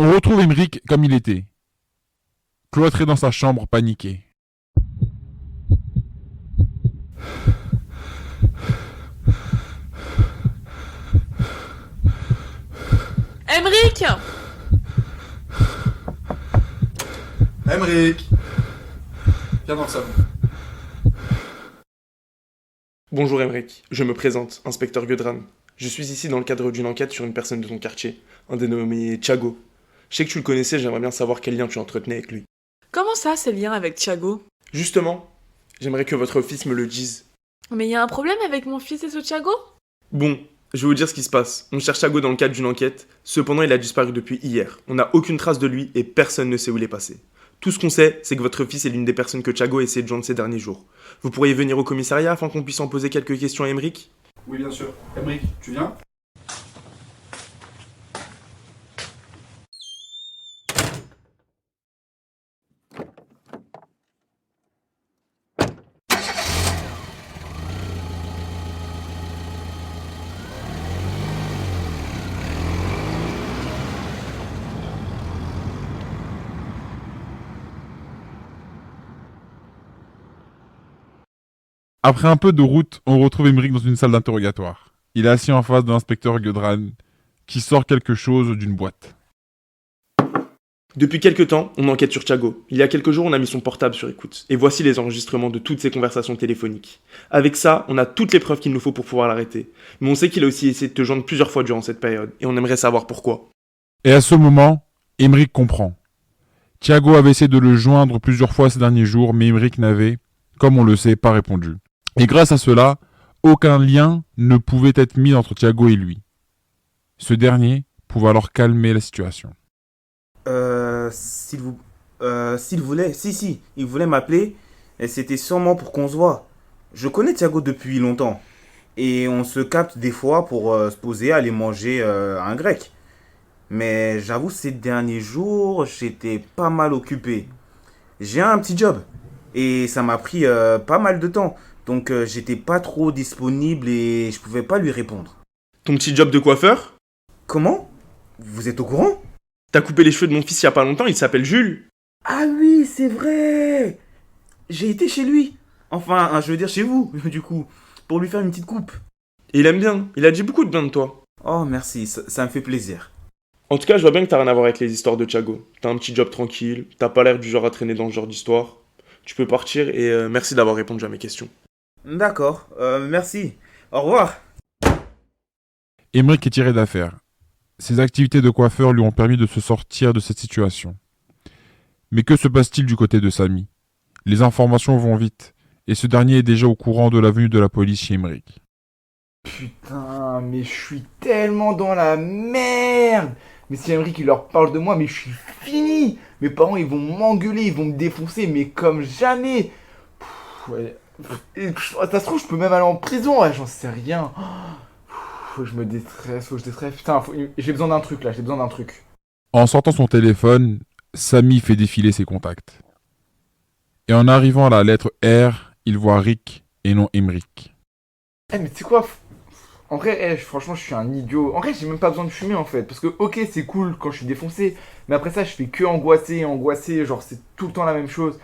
On retrouve Emeric comme il était, cloîtré dans sa chambre paniqué. Emeric! Emeric, viens dans le salon. Bonjour Emeric, je me présente, inspecteur Guedran. Je suis ici dans le cadre d'une enquête sur une personne de ton quartier, un dénommé Thiago. Je sais que tu le connaissais, j'aimerais bien savoir quel lien tu entretenais avec lui. Comment ça, c'est le lien avec Thiago? Justement, j'aimerais que votre fils me le dise. Mais y a un problème avec mon fils et ce Thiago? Bon, je vais vous dire ce qui se passe. On cherche Thiago dans le cadre d'une enquête, cependant il a disparu depuis hier. On n'a aucune trace de lui et personne ne sait où il est passé. Tout ce qu'on sait, c'est que votre fils est l'une des personnes que Thiago a essayé de joindre ces derniers jours. Vous pourriez venir au commissariat afin qu'on puisse en poser quelques questions à Emeric? Oui, bien sûr. Emeric, tu viens? Après un peu de route, on retrouve Emeric dans une salle d'interrogatoire. Il est assis en face de l'inspecteur Guedran, qui sort quelque chose d'une boîte. Depuis quelques temps, on enquête sur Thiago. Il y a quelques jours, on a mis son portable sur écoute. Et voici les enregistrements de toutes ses conversations téléphoniques. Avec ça, on a toutes les preuves qu'il nous faut pour pouvoir l'arrêter. Mais on sait qu'il a aussi essayé de te joindre plusieurs fois durant cette période. Et on aimerait savoir pourquoi. Et à ce moment, Emeric comprend. Thiago avait essayé de le joindre plusieurs fois ces derniers jours, mais Emeric n'avait, comme on le sait, pas répondu. Et grâce à cela, aucun lien ne pouvait être mis entre Thiago et lui. Ce dernier pouvait alors calmer la situation. S'il voulait, si, il voulait m'appeler, et c'était sûrement pour qu'on se voit. Je connais Thiago depuis longtemps, et on se capte des fois pour se poser, aller manger un grec. Mais j'avoue, ces derniers jours, j'étais pas mal occupé. J'ai un petit job, et ça m'a pris pas mal de temps, donc j'étais pas trop disponible et je pouvais pas lui répondre. Ton petit job de coiffeur? Comment? Vous êtes au courant? T'as coupé les cheveux de mon fils il y a pas longtemps, il s'appelle Jules. Ah oui, c'est vrai. J'ai été chez lui. Enfin, je veux dire chez vous, du coup, pour lui faire une petite coupe. Et il aime bien, il a dit beaucoup de bien de toi. Oh, merci, ça me fait plaisir. En tout cas, je vois bien que t'as rien à voir avec les histoires de Thiago. T'as un petit job tranquille, t'as pas l'air du genre à traîner dans ce genre d'histoire. Tu peux partir et merci d'avoir répondu à mes questions. D'accord, merci. Au revoir. Emeric est tiré d'affaire. Ses activités de coiffeur lui ont permis de se sortir de cette situation. Mais que se passe-t-il du côté de Samy? Les informations vont vite, et ce dernier est déjà au courant de la venue de la police chez Emeric. Putain, mais je suis tellement dans la merde. Mais si Emeric il leur parle de moi, mais je suis fini. Mes parents ils vont m'engueuler, ils vont me défoncer, mais comme jamais. Ouais. Et, ça se trouve, je peux même aller en prison, ouais, j'en sais rien. Faut que je me déstresse, Putain, j'ai besoin d'un truc là, j'ai besoin d'un truc. En sortant son téléphone, Samy fait défiler ses contacts. Et en arrivant à la lettre R, il voit Rick et non Emeric. Mais tu sais quoi? En vrai, franchement, je suis un idiot. En vrai, j'ai même pas besoin de fumer en fait. Parce que, ok, c'est cool quand je suis défoncé. Mais après ça, je fais que angoisser. Genre, c'est tout le temps la même chose.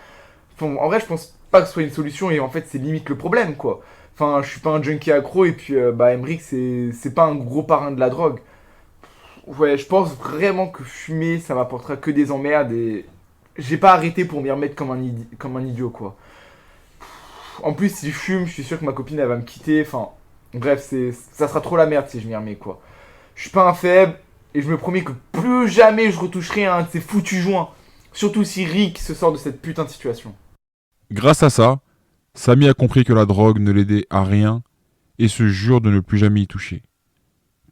Enfin, en vrai, je pense pas que ce soit une solution. Et en fait, c'est limite le problème, quoi. Enfin, je suis pas un junkie accro. Et puis, Emeric, c'est pas un gros parrain de la drogue. Ouais, je pense vraiment que fumer, ça m'apportera que des emmerdes. Et j'ai pas arrêté pour m'y remettre comme un idiot, quoi. En plus, si je fume, je suis sûr que ma copine, elle va me quitter. Enfin. Bref, ça sera trop la merde si je m'y remets, quoi. Je suis pas un faible, et je me promets que plus jamais je retoucherai un de ces foutus joints. Surtout si Rick se sort de cette putain de situation. Grâce à ça, Samy a compris que la drogue ne l'aidait à rien et se jure de ne plus jamais y toucher.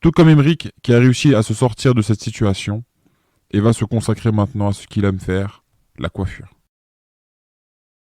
Tout comme Emeric qui a réussi à se sortir de cette situation et va se consacrer maintenant à ce qu'il aime faire, la coiffure.